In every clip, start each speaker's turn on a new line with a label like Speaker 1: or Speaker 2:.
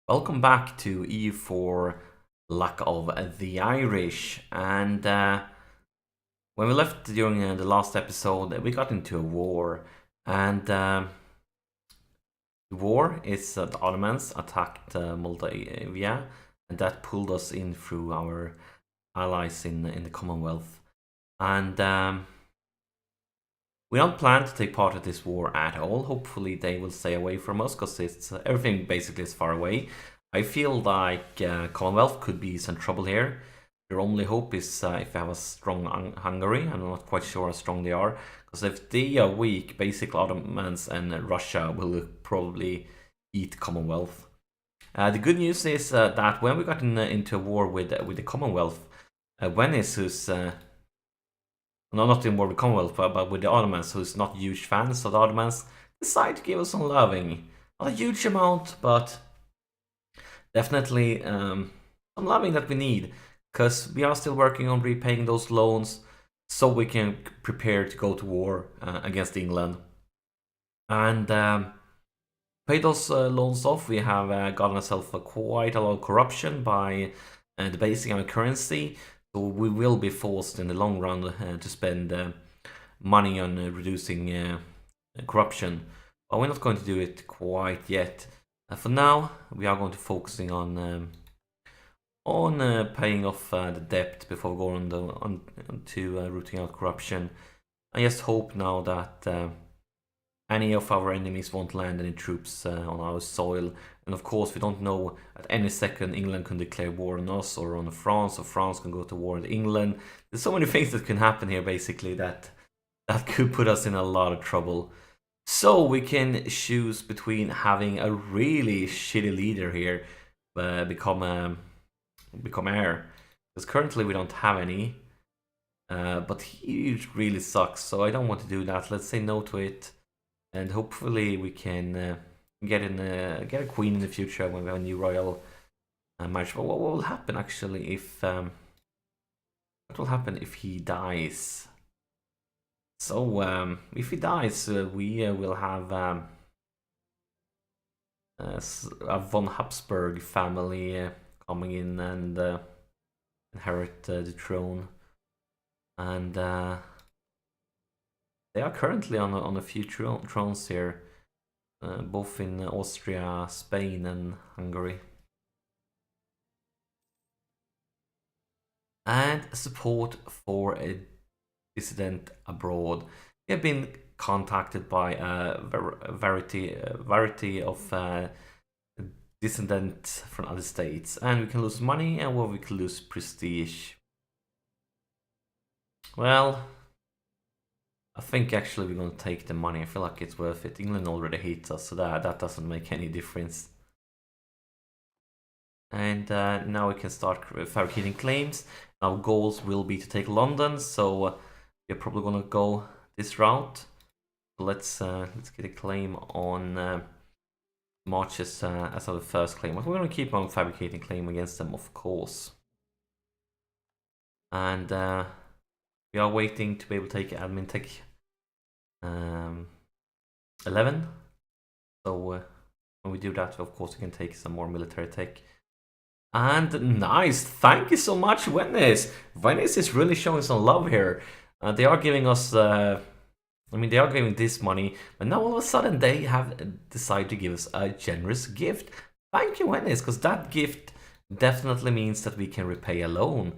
Speaker 1: Welcome back to EU4 Luck of the Irish. And when we left during the last episode, we got into a war. And the war is the Ottomans attacked Moldavia, and that pulled us in through our allies in the Commonwealth. And we don't plan to take part in this war at all. Hopefully, they will stay away from us because it's everything basically is far away. I feel like Commonwealth could be some trouble here. Their only hope is if they have a strong Hungary. I'm not quite sure how strong they are, because if they are weak, basically Ottomans and Russia will probably eat Commonwealth. The good news is that when we got into a war with the Commonwealth, Venice, who's no, not in war with Commonwealth, but with the Ottomans, who's not huge fans of the Ottomans, decide to give us some loving. Not a huge amount, but definitely some loving that we need, because we are still working on repaying those loans so we can prepare to go to war against England. And pay those loans off, we have gotten ourselves quite a lot of corruption by debasing our currency. So we will be forced in the long run to spend money on reducing corruption. But we're not going to do it quite yet. For now, we are going to focusing on paying off the debt before going on to rooting out corruption. I just hope now that any of our enemies won't land any troops on our soil. And of course, we don't know at any second England can declare war on us or on France, or France can go to war with England. There's so many things that can happen here, basically, that could put us in a lot of trouble. So we can choose between having a really shitty leader here become heir, because currently we don't have any. But he really sucks, so I don't want to do that. Let's say no to it, and hopefully we can get a queen in the future when we have a new royal marriage. But what will happen actually if what will happen if he dies? So if he dies, we will have a von Habsburg family coming in and inherit the throne, and they are currently on a few thrones here, both in Austria, Spain, and Hungary. And support for a dissident abroad. We have been contacted by a variety of dissidents from other states, and we can lose money, and we can lose prestige. Well, I think actually we're going to take the money. I feel like it's worth it. England already hates us, so that doesn't make any difference. And now we can start fabricating claims. Our goals will be to take London, so we're probably going to go this route. So let's get a claim on marches as our first claim. But we're going to keep on fabricating claim against them, of course. And we are waiting to be able to take admin tech 11. So when we do that, of course, we can take some more military tech. And nice, thank you so much, Venice. Venice is really showing some love here. They are giving us, they are giving this money, but now all of a sudden they have decided to give us a generous gift. Thank you, Venice, because that gift definitely means that we can repay a loan.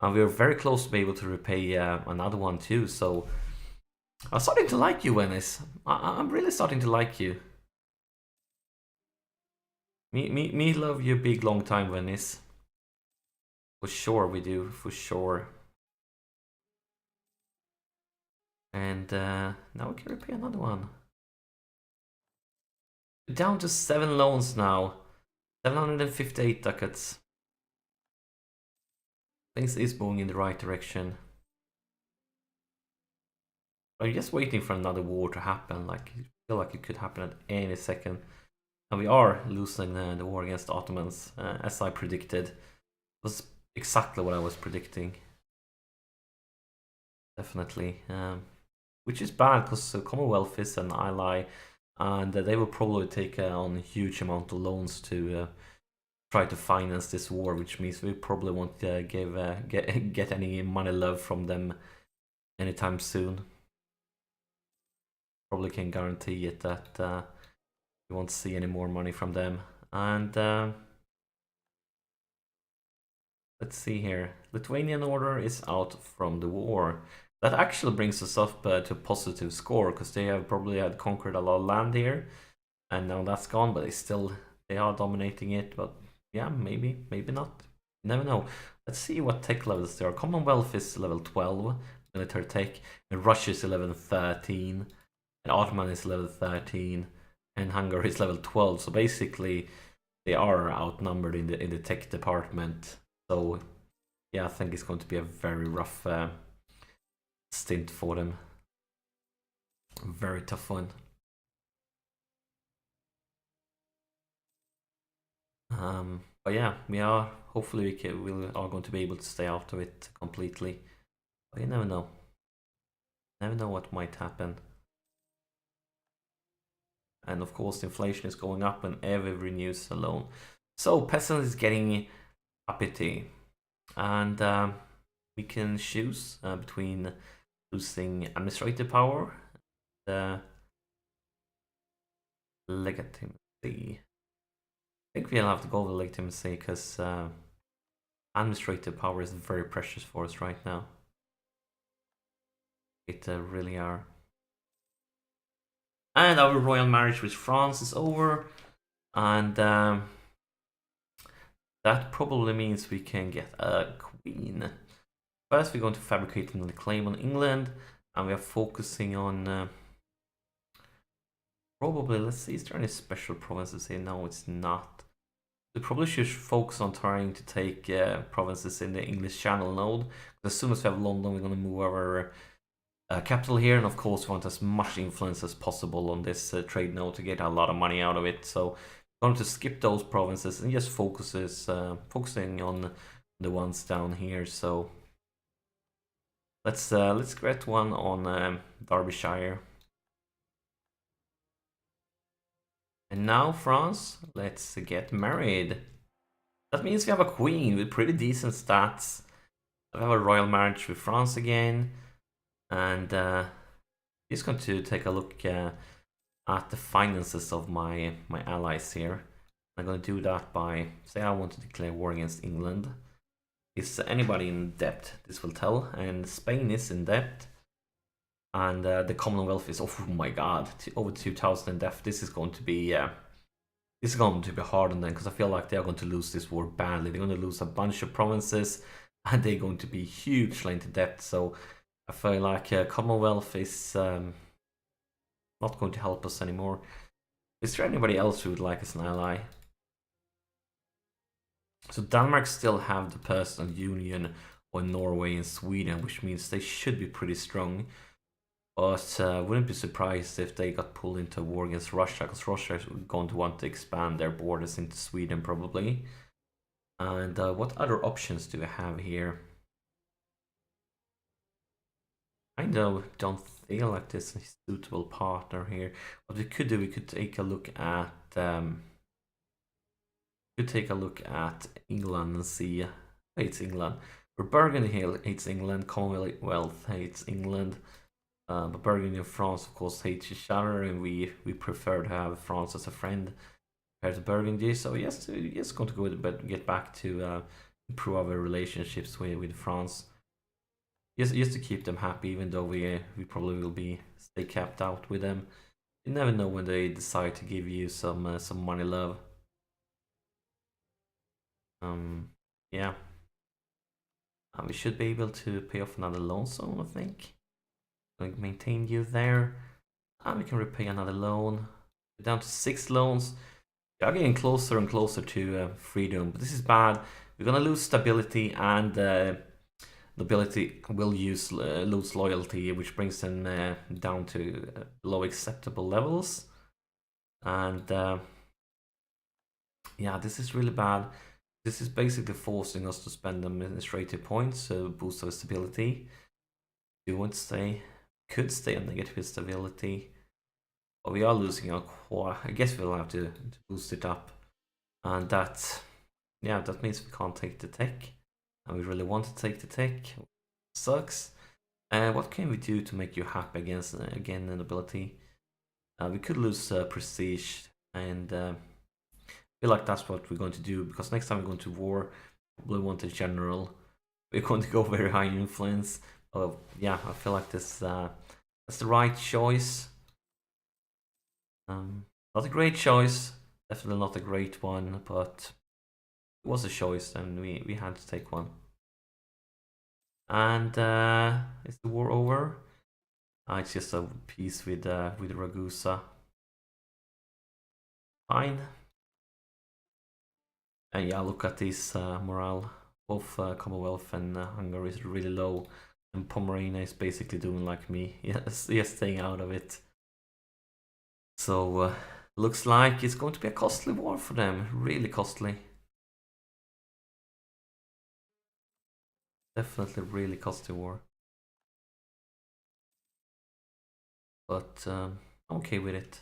Speaker 1: And we're very close to be able to repay another one too, so I'm starting to like you, Venice. I'm really starting to like you. Me love you big long time, Venice. For sure we do, for sure. And now we can repay another one. We're down to 7 loans now. 758 ducats. Things is moving in the right direction. I'm just waiting for another war to happen. Like, I feel like it could happen at any second. And we are losing the war against the Ottomans, as I predicted. It was exactly what I was predicting. Definitely. Which is bad, because Commonwealth is an ally, and they will probably take on a huge amount of loans to try to finance this war, which means we probably won't get any money love from them anytime soon. Probably can guarantee it that we won't see any more money from them. And let's see here. Lithuanian order is out from the war. That actually brings us up to a positive score, because they have probably had conquered a lot of land here, and now that's gone. But they are dominating it. But yeah, maybe not. You never know. Let's see what tech levels there are. Commonwealth is level 12, military tech, and Russia is level 13, and Ottoman is level 13, and Hungary is level 12. So basically, they are outnumbered in the tech department. So yeah, I think it's going to be a very rough stint for them. Very tough one. But yeah, we are hopefully we are going to be able to stay out of it completely. But you never know. Never know what might happen. And of course, inflation is going up whenever we renews a loan. So peasant is getting uppity, and we can choose between losing administrative power, the legitimacy. I think we'll have to go with legitimacy, because administrative power is very precious for us right now. It really are. And our royal marriage with France is over, and that probably means we can get a queen. First, we're going to fabricate another claim on England, and we are focusing on probably, let's see, is there any special provinces here? No, it's not. We probably should focus on trying to take provinces in the English Channel node. As soon as we have London, we're going to move our capital here, and of course we want as much influence as possible on this trade node to get a lot of money out of it. So we're going to skip those provinces and just focusing on the ones down here. So let's get one on Derbyshire. And now France, let's get married. That means we have a queen with pretty decent stats. We have a royal marriage with France again. And just going to take a look at the finances of my allies here. I'm going to do that by, say I want to declare war against England. Is anybody in debt? This will tell. And Spain is in debt. And the Commonwealth is, oh my god, over 2,000 in debt. This is going to be hard on them, because I feel like they are going to lose this war badly. They're going to lose a bunch of provinces, and they're going to be hugely into debt. So I feel like Commonwealth is not going to help us anymore. Is there anybody else who would like as an ally? So Denmark still have the personal union on Norway and Sweden, which means they should be pretty strong. But wouldn't be surprised if they got pulled into a war against Russia, because Russia is going to want to expand their borders into Sweden probably. And what other options do we have here? I don't feel like this is a suitable partner here. What we could do, we could take a look at England and see. Hates England. But Burgundy hates England. Commonwealth hates England. But Burgundy and France, of course, hate each other, and we prefer to have France as a friend compared to Burgundy. So yes, it's going to go but get back to improve our relationships with France. Just to keep them happy, even though we probably will stay capped out with them. You never know when they decide to give you some money love. Yeah. We should be able to pay off another loan soon, I think. Like maintain you there, and we can repay another loan. We're down to 6 loans. We are getting closer and closer to freedom, but this is bad. We're gonna lose stability, and nobility will lose loyalty, which brings them down to low acceptable levels. And yeah, this is really bad. This is basically forcing us to spend administrative points to boost our stability. Do you want to stay? Could stay on negative stability, but we are losing our core. I guess we'll have to boost it up, and that yeah, that means we can't take the tech. And we really want to take the tech. Sucks. What can we do to make you happy against again an ability? We could lose prestige, and I feel like that's what we're going to do, because next time we're going to war, we want a general. We're going to go very high influence. Yeah, I feel like this that's the right choice. Not a great choice, definitely not a great one, but it was a choice, and we had to take one. And is the war over? It's just a peace with Ragusa. Fine. And yeah, look at this morale. Both Commonwealth and Hungary is really low, and Pomerania is basically doing like me. Yes, staying out of it. So looks like it's going to be a costly war for them. Really costly. Definitely really costly war. But I'm okay with it.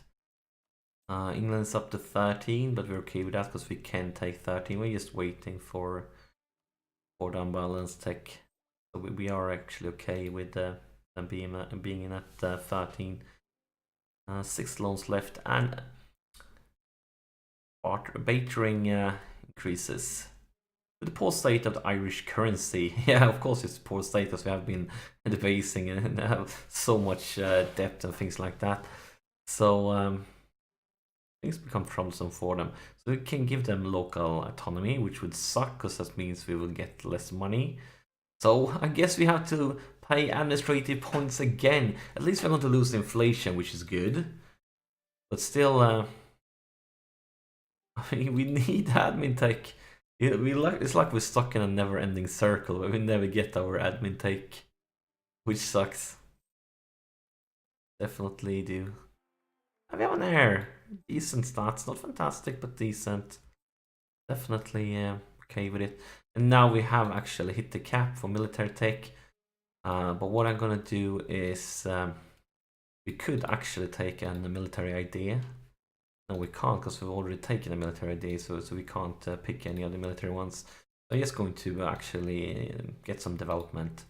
Speaker 1: England's up to 13, but we're okay with that because we can take 13. We're just waiting for the unbalanced tech. So we are actually okay with them being in at 13. 6 loans left, and bartering increases. With the poor state of the Irish currency, yeah, of course it's poor state because we have been debasing and have so much debt and things like that. So things become troublesome for them. So we can give them local autonomy, which would suck because that means we will get less money. So I guess we have to pay administrative points again. At least we're going to lose inflation, which is good. But still, I mean, we need admin tech. It's like we're stuck in a never-ending circle where we never get our admin tech, which sucks. Definitely do. We have an air. Decent stats, not fantastic, but decent. Definitely okay with it. And now we have actually hit the cap for military tech. But what I'm gonna do is we could actually take a military idea. No, we can't because we've already taken a military idea, so we can't pick any of the military ones. So I'm just going to actually get some development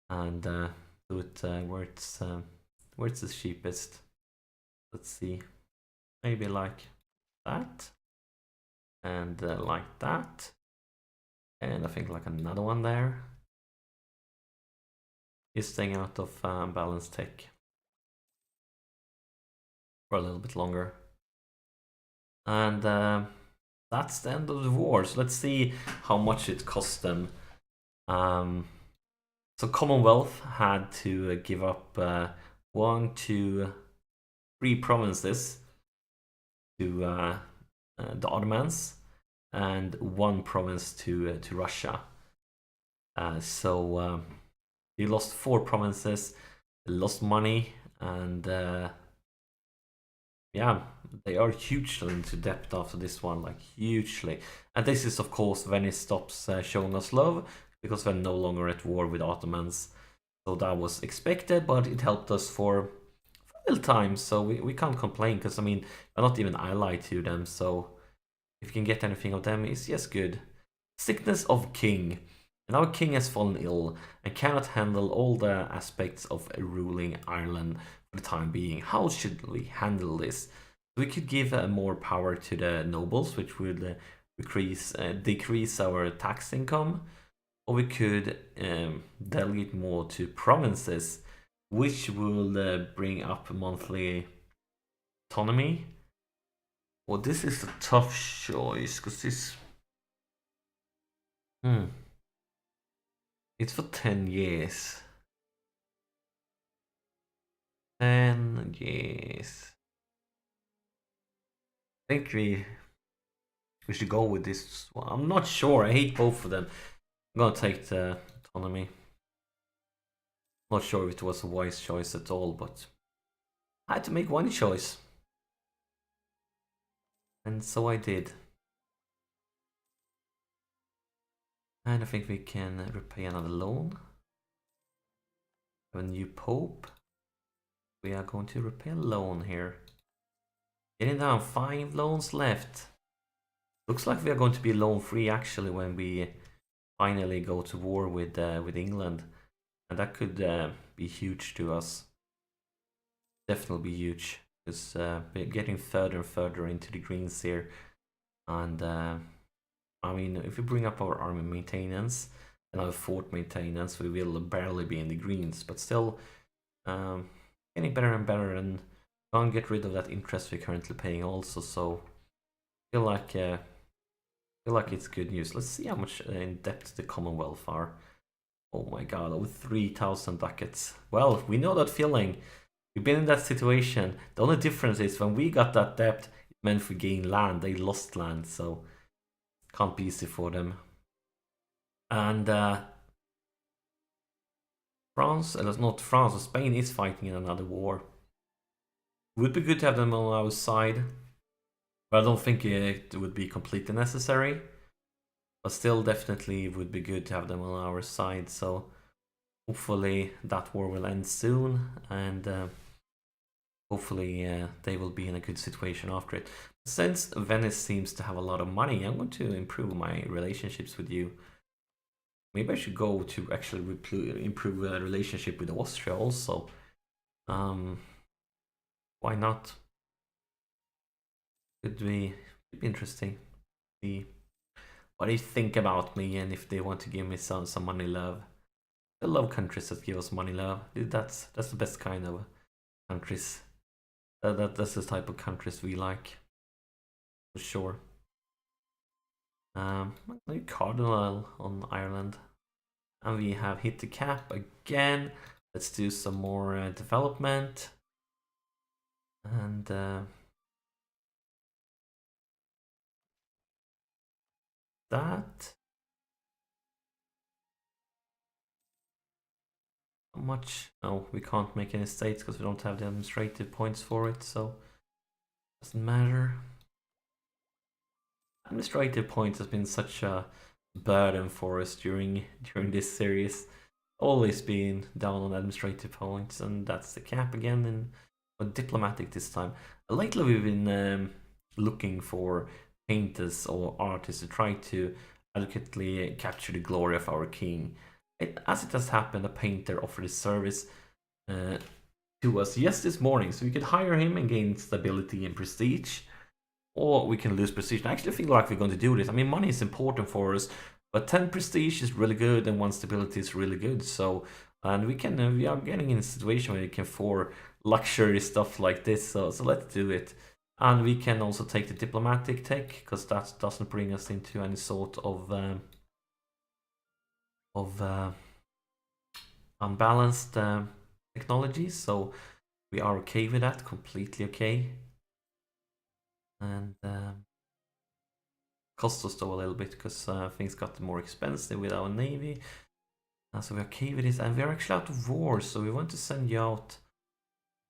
Speaker 1: and do it where it's the cheapest. Let's see, maybe like that, and like that, and I think like another one there. Is staying out of balanced tech for a little bit longer. And that's the end of the war. So let's see how much it cost them. So Commonwealth had to give up 1, 2, 3 provinces to the Ottomans and 1 province to Russia. So they lost 4 provinces, they lost money, and yeah, they are hugely into debt after this one, like hugely. And this is of course when it stops showing us love, because we're no longer at war with Ottomans. So that was expected, but it helped us for a little time, so we can't complain, because I mean, we're not even allied to them, so if you can get anything of them, it's just good. Sickness of king. And our king has fallen ill and cannot handle all the aspects of ruling Ireland for the time being. How should we handle this? We could give more power to the nobles, which would decrease our tax income, or we could delegate more to provinces, which will bring up monthly autonomy. Well, this is a tough choice because this. It's for 10 years. 10 years. I think we should go with this one. I'm not sure. I hate both of them. I'm gonna take the autonomy. Not sure if it was a wise choice at all, but I had to make one choice. And so I did. And I think we can repay another loan. Have a new pope. We are going to repay a loan here. Getting down, 5 loans left. Looks like we are going to be loan free actually when we finally go to war with England, and that could be huge to us. Definitely be huge because we're getting further and further into the greens here, and I mean, if we bring up our army maintenance and our fort maintenance, we will barely be in the greens, but still getting better and better, and can't get rid of that interest we're currently paying also. So feel like it's good news. Let's see how much in depth the Commonwealth are. Oh my god, over 3,000 ducats. Well, we know that feeling. We've been in that situation. The only difference is when we got that debt, it meant we gained land. They lost land, so can't be easy for them. And France, not France, Spain is fighting in another war. Would be good to have them on our side, but I don't think it would be completely necessary. But still, definitely would be good to have them on our side. So hopefully that war will end soon, and hopefully they will be in a good situation after it. Since Venice seems to have a lot of money, I'm going to improve my relationships with you. Maybe I should go to actually improve a relationship with Austria also. Why not? Could be interesting. See what they think about me, and if they want to give me some money love. I love countries that give us money love. That's the best kind of countries. That's the type of countries we like, for sure. Cardinal on Ireland, and we have hit the cap again. Let's do some more development, and that. How much? No, we can't make any states because we don't have the administrative points for it, so doesn't matter. Administrative points has been such a burden for us during this series. Always been down on administrative points, and that's the cap again. And diplomatic this time. Lately, we've been looking for painters or artists to try to adequately capture the glory of our king. As it has happened, a painter offered his service to us this morning, so we could hire him and gain stability and prestige, or we can lose prestige. I actually feel like we're going to do this. I mean, money is important for us, but 10 prestige is really good and 1 stability is really good. So, and we are getting in a situation where we can afford luxury stuff like this. So let's do it. And we can also take the diplomatic tech, because that doesn't bring us into any sort of unbalanced technology. So we are okay with that, completely okay. And cost us though a little bit because things got more expensive with our navy. So we're okay with this, and we're actually out of war, so we want to send you out.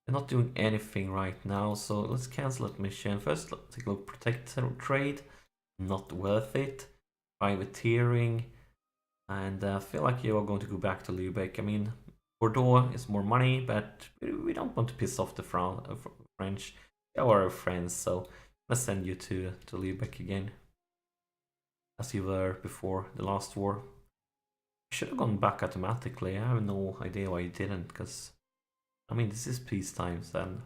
Speaker 1: We're not doing anything right now, so let's cancel that mission. First, let's take a look. Protect trade, not worth it. Privateering, and I feel like you are going to go back to Lübeck. I mean, Bordeaux is more money, but we don't want to piss off the French. They are our friends, so let's send you to Lübeck again, as you were before the last war. Should have gone back automatically. I have no idea why you didn't, because I mean, this is peace times, and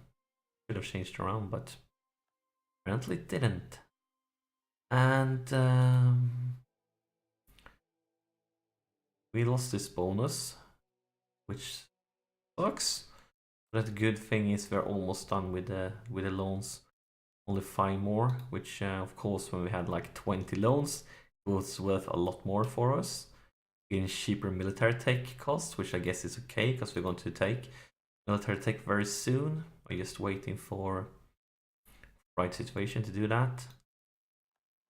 Speaker 1: should have changed around, but apparently it didn't. And we lost this bonus, which sucks. But the good thing is we're almost done with the loans. Only 5 more, which of course when we had like 20 loans, it was worth a lot more for us. In cheaper military tech costs, which I guess is okay because we're going to take military tech very soon. We're just waiting for the right situation to do that.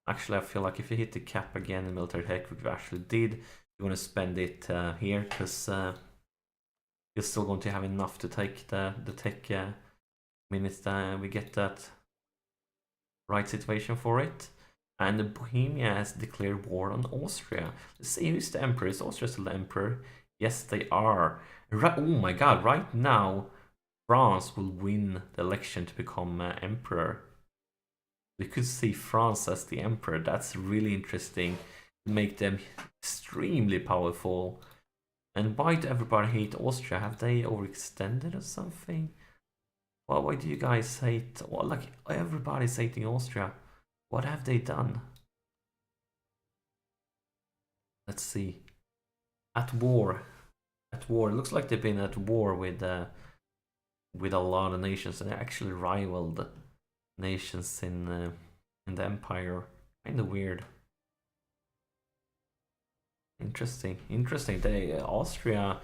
Speaker 1: Actually, I feel like if you hit the cap again in military tech, which we actually did, you want to spend it here, because you're still going to have enough to take the tech minutes that we get that right situation for it. And Bohemia has declared war on Austria. Let's see who's the emperor. Is Austria still the emperor? Yes, they are. Oh my god, right now France will win the election to become emperor. We could see France as the emperor. That's really interesting. Make them extremely powerful. And why do everybody hate Austria? Have they overextended or something? Well, why do you guys hate? Well, like everybody's hating Austria. What have they done? Let's see. At war. At war. It looks like they've been at war with a lot of nations. And they actually rivaled nations in the empire. Kind of weird. Interesting. They Austria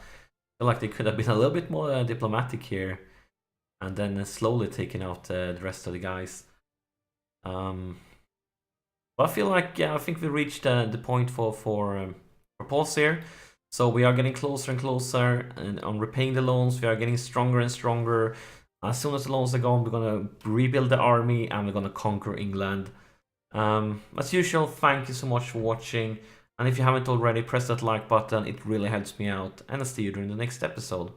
Speaker 1: feel like they could have been a little bit more diplomatic here, and then slowly taking out the rest of the guys. But I feel like I think we reached the point for pause here. So we are getting closer and closer, and on repaying the loans, we are getting stronger and stronger. As soon as the loans are gone, we're gonna rebuild the army and we're gonna conquer England. As usual, thank you so much for watching. And if you haven't already, press that like button, it really helps me out. And I'll see you during the next episode.